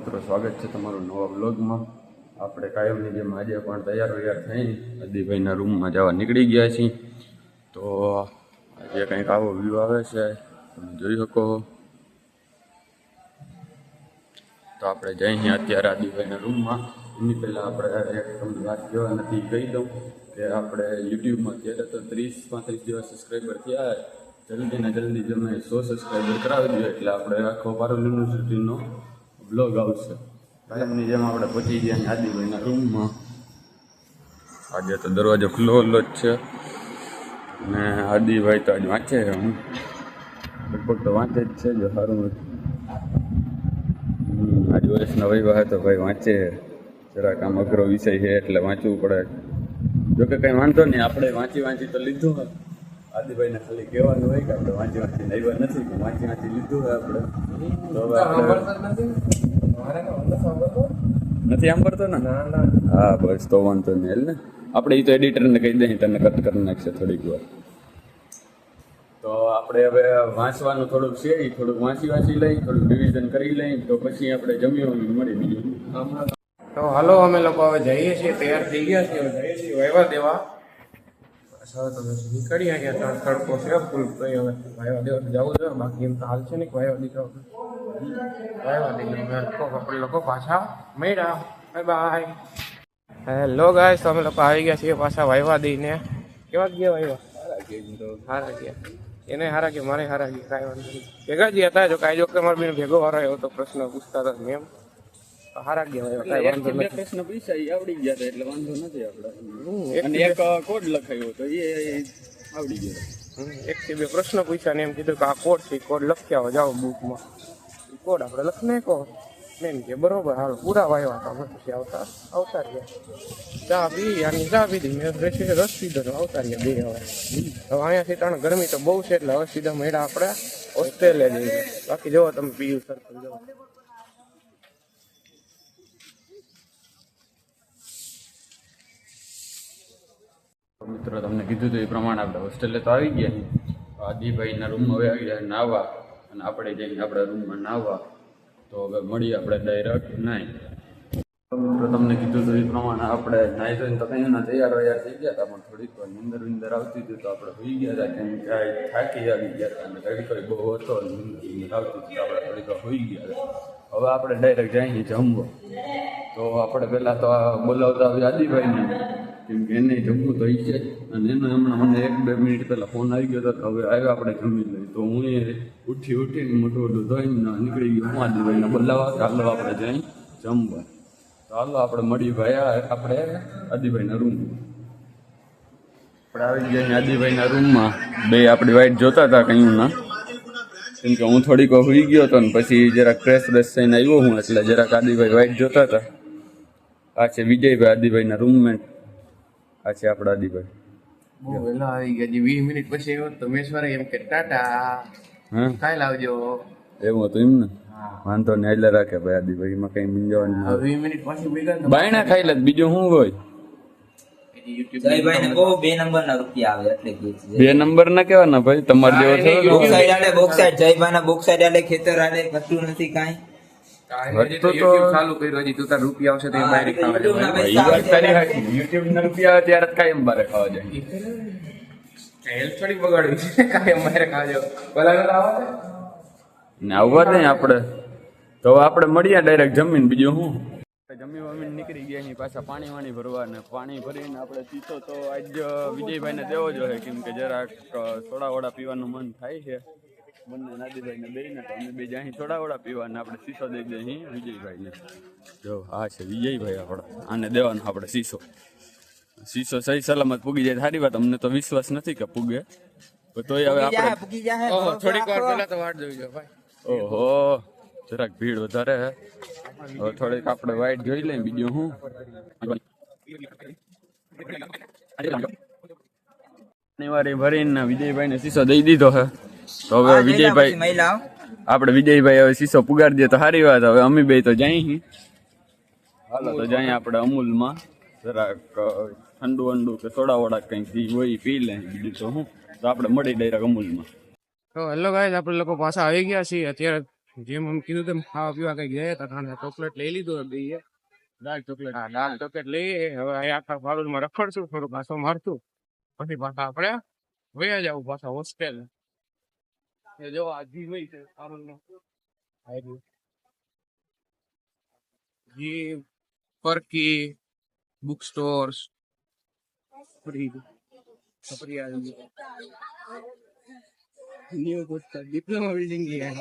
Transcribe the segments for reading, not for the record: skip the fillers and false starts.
મિત્રો, સ્વાગત છે તમારું નવા વ્લોગમાં। આપણે કાયમની જેમ આજે પણ તૈયાર થઈને આદિભાઈના રૂમમાં જવા નીકળી ગયા છીએ। તો આજે કંઈક આવો વ્યૂ આવે છે, તમે જોઈ શકો। તો આપણે જઈએ અત્યારે આદિભાઈના રૂમમાં। એની પહેલાં આપણે એક તમને વાત કહેવા નથી કહી દઉં કે આપણે યુટ્યુબમાં અત્યારે તો 30-35 જેવા સબસ્ક્રાઈબર થયા। જલ્દીને જલ્દી તમે 100 સબસ્ક્રાઈબર કરાવી દો એટલે આપણે આખો પારુલ યુનિવર્સિટીનો બ્લોગ આવશે। કાયમની જેમ આપણે પહોંચી ગયા આદિભાઈના રૂમમાં। આજે તો દરવાજો ખુલ્લો જ છે ને આદિભાઈ તો આજ વાંચે છે, હું લગભગ તો વાંચે જ છે। જો સારું આજ વર્ષના વહીવા તો ભાઈ વાંચે, જરાક આમ અઘરો વિષય છે એટલે વાંચવું પડે। જોકે કંઈ વાંધો નહીં, આપણે વાંચી તો લીધું હોય। આદિભાઈને ખાલી કહેવાનું હોય કે આપણે વાંચી આવ્યા નથી, પણ વાંચી લીધું હોય આપણે। તો હવે નથી સાંભળતો ને? હા બસ, તો વાંધો નહીં હાલ ને। આપણે એ તો એડિટરને કહી દઈએ, તને કટ કરી નાખશે થોડીક વાર। તો આપણે હવે વાંચવાનું થોડુંક છે, થોડુંક વાંચી લઈ, થોડુંક રિવિઝન કરી લઈ, તો પછી આપણે જમ્યું મળી બીજું। તો હાલો, અમે લોકો હવે જઈએ છીએ, તૈયાર થઈ ગયા છીએ, જઈએ છીએ વહેવા દેવા। નીકળી ગયા, તડકો છે ફૂલ, તો હવે વહેવા દેવા જવું જોઈએ, બાકી એમ તો હાલ છે ને વહેવા દીધો વહેવા દીધો આપણે લોકો પાછા મળ્યા। Bye bye. હેલો ગાઈસ, તો અમે લોકો આવી ગયા છીએ પાછા વહેવા દઈને। કેવા ગયા વહેવા? હારા ગયા એને હારા ગયા, મારે હારા ગયા, કાંઈ વાંધો નહીં। ભેગા જ હતા, જો કાંઈ જો કે મારે બેન ભેગો વાળો આવ્યો તો પ્રશ્ન પૂછતા હતા મેમ, હારા ગયા કાંઈ વાંધો નથી। પ્રશ્ન પૂછ્યા એ આવડી ગયા હતા એટલે વાંધો નથી આપણે। અને એક કોડ લખાયો તો એ આવડી ગયો। 1 થી 2 પ્રશ્ન પૂછ્યા ને એમ કીધું કે આ કોડ છે, કોડ લખી આવો જાઓ બુકમાં। કોડ આપણે લખી નાખો મેમ કે બરોબર, હાલ પૂરા વાયવા હતા। અમે પછી આવતા રહ્યા, ચા પીધી, મેં રસ પીધો આવતા રહ્યા બે। હવે અહીંયાથી ત્રણ ગરમી તો બહુ છે એટલે હવે સીધા મેળા આપણે ઓસ્ટ્રેલિયા જઈએ। બાકી જુઓ તમે પીયુ સર્કલ જુઓ। મિત્રો, તમને કીધું તો એ પ્રમાણે આપણે હોસ્ટેલે તો આવી ગયા। આદિભાઈના રૂમમાં હવે આવી ગયા નાહવા, અને આપણે જઈને આપણા રૂમમાં નાહવા। તો હવે મળીએ આપણે ડાયરેક્ટ નાહી। મિત્રો, તમને કીધું તો એ પ્રમાણે આપણે નાહી ધોઈને તો કંઈ ના તૈયાર થઈ ગયા હતા, પણ થોડીક વાર નીંદર આવતી હતી તો આપણે હોઈ ગયા હતા, કેમ કે થાકી આવી ગયા હતા અને તડકો બહુ હતો, નીંદર આવતી હતી આપણે થોડીક વાર હોઈ ગયા હતા। હવે આપણે ડાયરેક્ટ જઈએ જમવા। તો આપણે પહેલાં તો બોલાવતા આવી આદિભાઈને, કેમ કે એને જમવું તો ઈચ્છે, અને એનો હમણાં મને 1-2 મિનિટ પહેલાં ફોન આવી ગયો હતો કે હવે આવ્યો આપણે જમી લઈએ। તો હું એ ઉઠીને મોટું ધોઈને નીકળી ગયો હું આદિભાઈને બોલાવવા કે હાલો આપણે જઈ જમવા। તો હાલો આપણે મળી ભાઈ આપણે આદિભાઈના રૂમમાં। આપણે આવી ગયા આદિભાઈના રૂમમાં, બે આપણી વાઈટ જોતા હતા કંઈ ના, કેમ કે હું થોડીક હોઈ ગયો હતો ને પછી જરાક ફ્રેશ થઈને આવ્યો હું, એટલે જરાક આદિભાઈ વાઈટ જોતા હતા। આ છે વિજયભાઈ, આદિભાઈના રૂમમેટ। આ છે આપણા આદિભાઈ। બહુ વહેલા આવી ગયા, 20 મિનિટ પછી આવ્યો તો મેશ્વરે એમ કે ટાટા કાલ આવજો, એવું હતું એમ ને? વાંધો નહીં, એટલે રાખે ભાઈ આદિભાઈ, એમાં કઈ મૂંઝાવાનું 20 મિનિટ પછી ભેગા બાયણા ખાઈ લે, બીજું શું હોય? જયભાઈ ને કહો 2 નંબરના રૂપિયા આવે એટલે કે 2 નંબર ના કેવાના ભાઈ, તમારે જેવો છે બોક્સ સાઈડ આલે, બોક્સ સાઈડ જયભાઈ ના બોક્સ સાઈડ આલે, ખેતર આલે, કશું નથી કાઈ। ચાલુ કર્યું હજી, તું તાર રૂપિયા આવશે તો એ બહાર યુટ્યુબ ના રૂપિયા ત્યારે કાયમ બારે ખાવા જાય। હેલ્થ થોડી બગાડવી છે, કાયમ બહાર ખાજો બોલા ને આવવા દે આપણે। તો આપણે મળીએ ડાયરેક્ટ જમીન, બીજું શું? જમીને નીકળી ગયા અહીં પાછા પાણી ભરવા, ને પાણી ભરીને આપણે સીધો તો આજ વિજયભાઈને દેવો જોઈએ, કેમ કે જરાક સોડા પીવાનું મન થાય છે બંને આદિભાઈને બેને। તો અમે બે અહીં સોડા પીવાને આપણે શીશો દઈ દઈએ અહીં વિજયભાઈને। જો આ છે વિજયભાઈ, આપણે આને દેવાનો આપણે શીશો સહી સલામત પૂગી જાય સારી વાત। અમને તો વિશ્વાસ નથી કે પૂગે, તોય હવે આપણે થોડીક વાર પહેલા તો વાટ જોઈ લો ભાઈ। ઓહો, જરાક ભીડ વધારે હે, હવે થોડીક આપણે વાઈટ જોઈ લઈએ, બીજું શું? શનિવારે ભરીને વિજયભાઈને શીશો દઈ દીધો હે। તો હવે વિજયભાઈ, આપણે વિજયભાઈ હવે શીશો પુગાડી દે તો સારી વાત। હવે અમે બે તો જઈ, હાલો તો જઈએ આપણે અમૂલમાં, જરાક ઠંડુ કે સોડા કંઈક હોય પી લે, બીજું તો શું? તો આપણે મળી ડાયરેક્ટ અમૂલમાં। તો હેલો ગાઈસ, આપણે લોકો પાછા આવી ગયા છીએ। અત્યારે જેમ અમે કીધું તેમ ખાવા પીવા કઈ ગયા હતા કારણ ચોકલેટ લઈ લીધું બે ડાર્ક ચોકલેટ. હા દાળ ચોકલેટ લઈએ હવે અહીંયા આખા ફાળુમાં રખડશું થોડું પાછો મારતું પછી પાછા આપણે વયા જવું પાછા હોસ્ટેલ એ જો આજી હોય છે ફાળુમાં જીમ પરકી બુક સ્ટોર્સ न्यू कुछ डिप्लोमा बिल्डिंग की है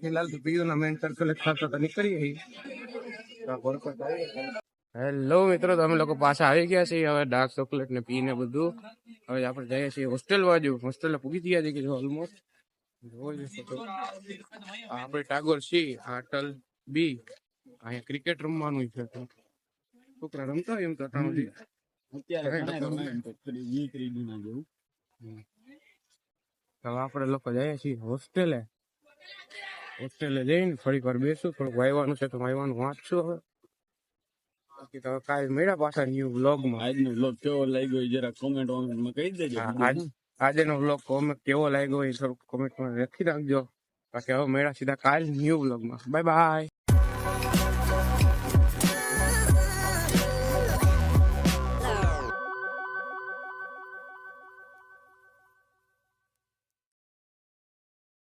फिलहाल तो पीयू ना मेन सर्कल खासा तो નીકળી ગઈ હેલો મિત્રો તો અમે લોકો પાછા આવી ગયા છીએ હવે ડાર્ક ચોકલેટ ને પીને બધું હવે આપણે જઈએ છીએ હોસ્ટેલ બાજુ હોસ્ટેલ પૂગી ગયા છે કે જો ઓલમોસ્ટ જોઈ શકો આપણે ટાગોર સી હોટલ બી અહીંયા ક્રિકેટ રમવાનું છે છોકરા રમતા હોય એમ તો અટાણું અત્યારે ઘણા રમે એમ તો વી ક્રીડી ના જેવું. હવે આપણે લોકો જઈએ છીએ હોસ્ટેલે જઈને થોડીક વાર બેસું થોડુંક વાયવાનું છે તો વાયવાનું વાંચશું હવે બાકી તો કાલે મળ્યા પાછા ન્યુ વ્લોગમાં આજનો વ્લોગ કેવો લાગ્યો એ જરા કોમેન્ટમાં કહી દેજો. આજનો વ્લોગ કેવો લાગ્યો એ થોડુંક કોમેન્ટમાં લખી નાખજો બાકી હવે મળ્યા સીધા કાલ ન્યુ વ્લોગમાં બાય બાય.